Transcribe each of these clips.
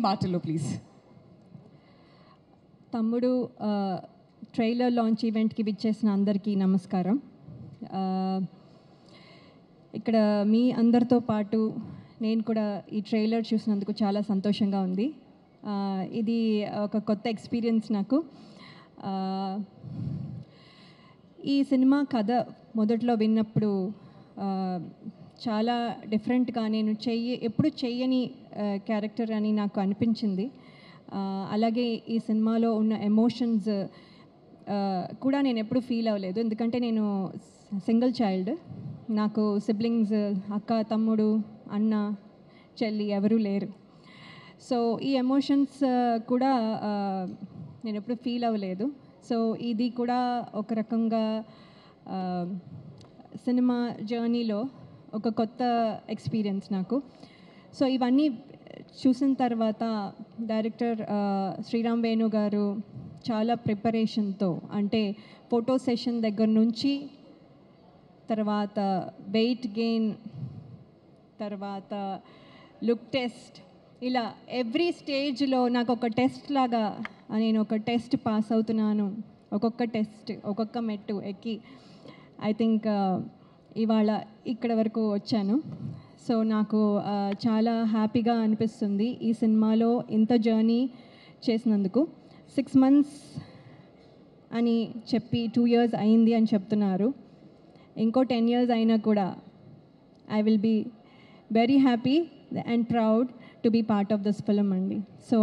మాటల్లో ప్లీజ్. తమ్ముడు trailer launch ఈవెంట్కి విచ్చేసిన అందరికీ నమస్కారం. ఇక్కడ మీ అందరితో పాటు నేను కూడా ఈ ట్రైలర్ చూసినందుకు చాలా సంతోషంగా ఉంది. ఇది ఒక కొత్త ఎక్స్పీరియన్స్ నాకు. ఈ సినిమా కథ మొదట్లో విన్నప్పుడు చాలా డిఫరెంట్గా, నేను ఎప్పుడు చెయ్యని క్యారెక్టర్ అని నాకు అనిపించింది. అలాగే ఈ సినిమాలో ఉన్న ఎమోషన్స్ కూడా నేను ఎప్పుడు ఫీల్ అవ్వలేదు, ఎందుకంటే నేను సింగిల్ చైల్డ్. నాకు సిబ్లింగ్స్, అక్క, తమ్ముడు, అన్న, చెల్లి ఎవరూ లేరు. సో ఈ ఎమోషన్స్ కూడా నేను ఎప్పుడు ఫీల్ అవ్వలేదు. సో ఇది కూడా ఒక రకంగా సినిమా జర్నీలో ఒక కొత్త ఎక్స్పీరియన్స్ నాకు. సో ఇవన్నీ చూసిన తర్వాత డైరెక్టర్ శ్రీరామ్ వేణు గారు చాలా ప్రిపరేషన్తో, అంటే ఫోటో సెషన్ దగ్గర నుంచి తర్వాత వెయిట్ గెయిన్, తర్వాత లుక్ టెస్ట్, ఇలా ఎవ్రీ స్టేజ్లో నాకు ఒక టెస్ట్ లాగా నేను ఒక టెస్ట్ పాస్ అవుతున్నాను. ఒక్కొక్క టెస్ట్, ఒక్కొక్క మెట్టు ఎక్కి ఐ థింక్ ఇవాళ ఇక్కడ వరకు వచ్చాను. సో నాకు చాలా హ్యాపీగా అనిపిస్తుంది ఈ సినిమాలో ఇంత జర్నీ చేసినందుకు. 6 months అని చెప్పి 2 years అయింది అని చెప్తున్నారు. ఇంకో 10 years అయినా కూడా I will be very happy and proud to be part of this film అండి. So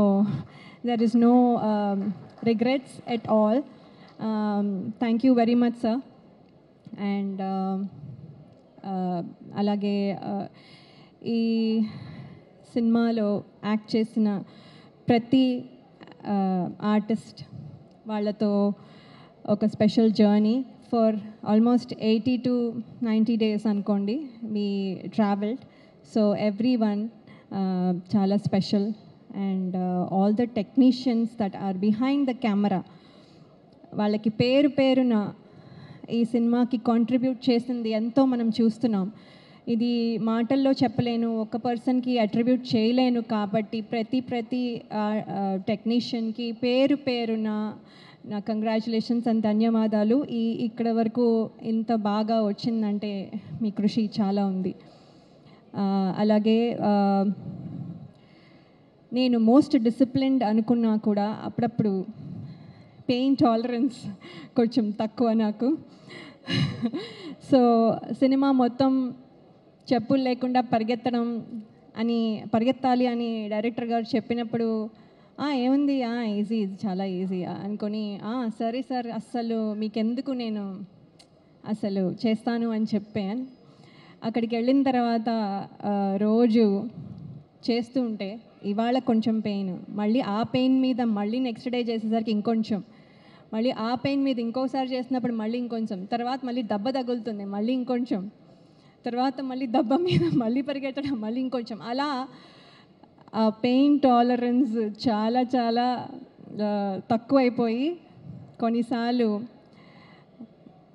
there is no regrets at all. Thank you very much sir. And అలాగే ఈ సినిమాలో యాక్ట్ చేసిన ప్రతి ఆర్టిస్ట్ వాళ్ళతో ఒక special journey for almost 80 to 90 days అనుకోండి మీ ట్రావెల్డ్. సో ఎవ్రీ వన్ చాలా special. And all the technicians that are behind the camera, వాళ్ళకి పేరు పేరున ఈ సినిమాకి కాంట్రిబ్యూట్ చేసింది ఎంతో మనం చూస్తున్నాం. ఇది మాటల్లో చెప్పలేను, ఒక పర్సన్కి అట్రిబ్యూట్ చేయలేను. కాబట్టి ప్రతి టెక్నీషియన్కి పేరు పేరున నా కంగ్రాచులేషన్స్ అండ్ ధన్యవాదాలు. ఇక్కడ వరకు ఇంత బాగా వచ్చిందంటే మీ కృషి చాలా ఉంది. అలాగే నేను మోస్ట్ డిసిప్లిన్డ్ అనుకున్నా కూడా అప్పుడప్పుడు పెయిన్ టాలరెన్స్ కొంచెం తక్కువ నాకు. సో సినిమా మొత్తం చెప్పులు లేకుండా పరిగెత్తాలి అని డైరెక్టర్ గారు చెప్పినప్పుడు ఏముంది, ఈజీ, ఇది చాలా ఈజీ అనుకొని సరే సార్, అస్సలు మీకెందుకు, నేను అసలు చేస్తాను అని చెప్పాను. అక్కడికి వెళ్ళిన తర్వాత రోజు చేస్తూ ఉంటే ఇవాళ కొంచెం పెయిన్, మళ్ళీ ఆ పెయిన్ మీద మళ్ళీ నెక్స్ట్ డే చేసేసరికి ఇంకొంచెం, మళ్ళీ ఆ పెయిన్ మీద ఇంకోసారి చేసినప్పుడు మళ్ళీ ఇంకొంచెం, తర్వాత మళ్ళీ దెబ్బ తగులుతుంది, మళ్ళీ ఇంకొంచెం, తర్వాత మళ్ళీ దెబ్బ మీద మళ్ళీ పరిగెత్తడం, మళ్ళీ ఇంకొంచెం, అలా ఆ పెయిన్ టాలరెన్స్ చాలా చాలా తక్కువైపోయి కొన్నిసార్లు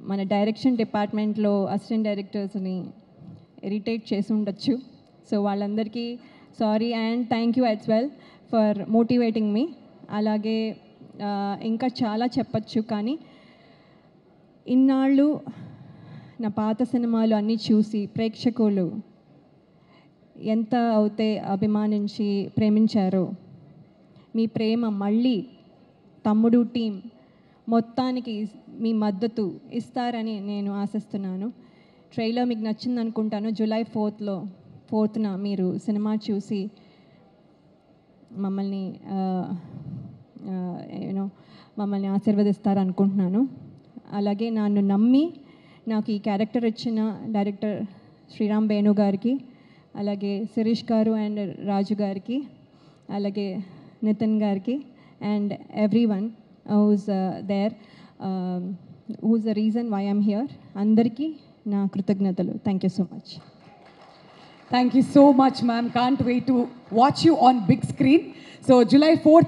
మన డైరెక్షన్ డిపార్ట్మెంట్లో అసిస్టెంట్ డైరెక్టర్స్ని ఇరిటేట్ చేసి ఉండొచ్చు. సో వాళ్ళందరికీ sorry and thank you as well for motivating me. అలాగే ఇంకా చాలా చెప్పచ్చు, కానీ ఇన్నాళ్ళు నా పాత సినిమాలు అన్నీ చూసి ప్రేక్షకులు ఎంత అయితే అభిమానించి ప్రేమించారో, మీ ప్రేమ మళ్ళీ తమ్ముడు టీం మొత్తానికి మీ మద్దతు ఇస్తారని నేను ఆశిస్తున్నాను. ట్రైలర్ మీకు నచ్చింది అనుకుంటాను. July 4th మీరు సినిమా చూసి మమ్మల్ని మమ్మల్ని ఆశీర్వదిస్తారనుకుంటున్నాను. అలాగే నన్ను నమ్మి నాకు ఈ క్యారెక్టర్ ఇచ్చిన డైరెక్టర్ శ్రీరామ్ వేణు గారికి, అలాగే శిరీష్ గారు అండ్ రాజు గారికి, అలాగే నితిన్ గారికి and every one who's there, who's the reason why I'm here, అందరికీ నా కృతజ్ఞతలు. Thank you so much. Thank you so much, ma'am. Can't wait to watch you on big screen. So July 4th